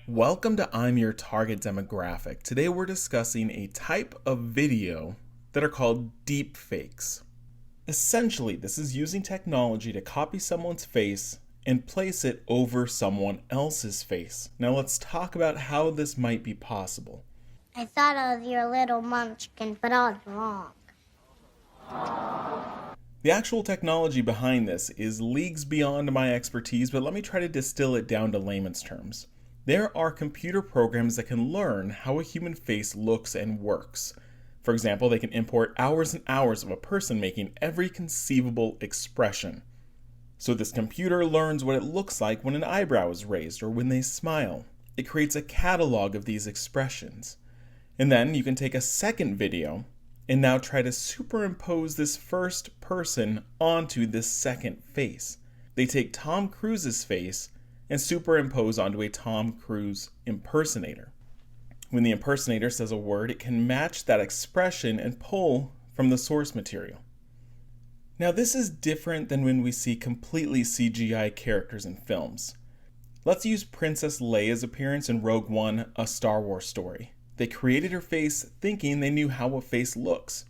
Welcome to I'm Your Target Demographic. Today we're discussing a type of video that are called deepfakes. Essentially, this is using technology to copy someone's face and place it over someone else's face. Now let's talk about how this might be possible. I thought I was your little munchkin, but I was wrong. The actual technology behind this is leagues beyond my expertise, but let me try to distill it down to layman's terms. There are computer programs that can learn how a human face looks and works. For example, they can import hours and hours of a person making every conceivable expression. So this computer learns what it looks like when an eyebrow is raised or when they smile. It creates a catalog of these expressions. And then you can take a second video and now try to superimpose this first person onto this second face. They take Tom Cruise's face and superimpose onto a Tom Cruise impersonator. When the impersonator says a word, it can match that expression and pull from the source material. Now this is different than when we see completely CGI characters in films. Let's use Princess Leia's appearance in Rogue One, A Star Wars Story. They created her face thinking they knew how a face looks,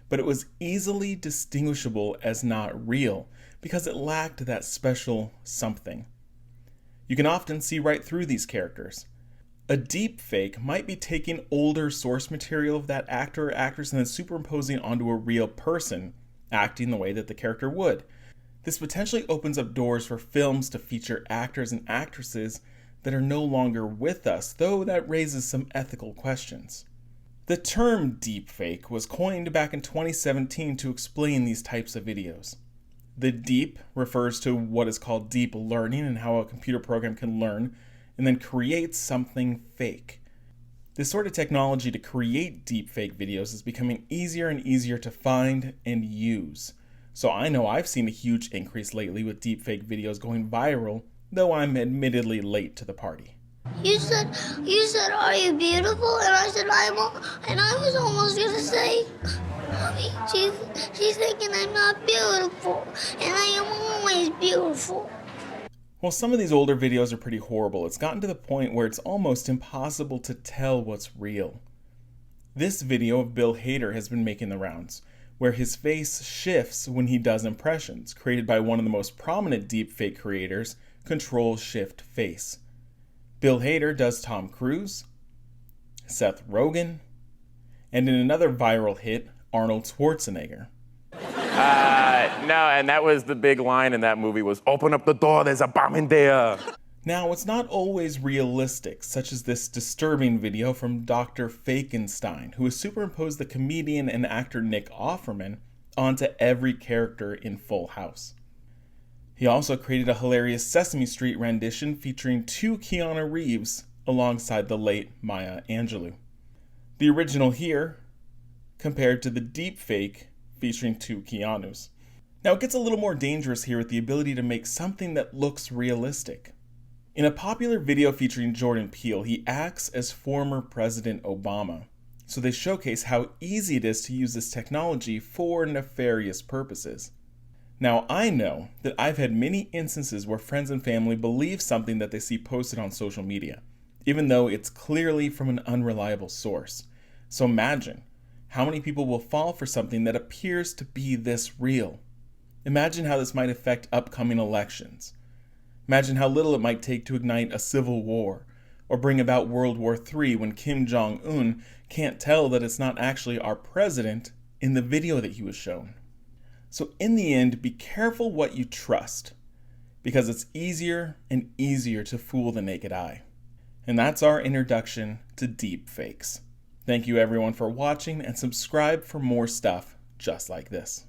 but it was easily distinguishable as not real because it lacked that special something. You can often see right through these characters. A deepfake might be taking older source material of that actor or actress and then superimposing onto a real person, acting the way that the character would. This potentially opens up doors for films to feature actors and actresses that are no longer with us, though that raises some ethical questions. The term deepfake was coined back in 2017 to explain these types of videos. The deep refers to what is called deep learning and how a computer program can learn and then create something fake. This sort of technology to create deepfake videos is becoming easier and easier to find and use. So I know I've seen a huge increase lately with deepfake videos going viral, though I'm admittedly late to the party. You said, are you beautiful? And I said, and I was almost gonna say, Mommy, she's thinking I'm not beautiful, and I am always beautiful. Well, some of these older videos are pretty horrible. It's gotten to the point where it's almost impossible to tell what's real. This video of Bill Hader has been making the rounds, where his face shifts when he does impressions, created by one of the most prominent deepfake creators, Control-Shift-Face. Bill Hader does Tom Cruise, Seth Rogen, and in another viral hit, Arnold Schwarzenegger. No, and that was the big line in that movie was, "Open up the door, there's a bomb in there." Now, it's not always realistic, such as this disturbing video from Dr. Fakenstein, who has superimposed the comedian and actor Nick Offerman onto every character in Full House. He also created a hilarious Sesame Street rendition featuring two Keanu Reeves alongside the late Maya Angelou. The original here compared to the deepfake featuring two Keanus. Now it gets a little more dangerous here with the ability to make something that looks realistic. In a popular video featuring Jordan Peele, he acts as former President Obama. So they showcase how easy it is to use this technology for nefarious purposes. Now I know that I've had many instances where friends and family believe something that they see posted on social media, even though it's clearly from an unreliable source. So imagine how many people will fall for something that appears to be this real. Imagine how this might affect upcoming elections. Imagine how little it might take to ignite a civil war or bring about World War III when Kim Jong-un can't tell that it's not actually our president in the video that he was shown. So in the end, be careful what you trust, because it's easier and easier to fool the naked eye. And that's our introduction to deepfakes. Thank you everyone for watching, and subscribe for more stuff just like this.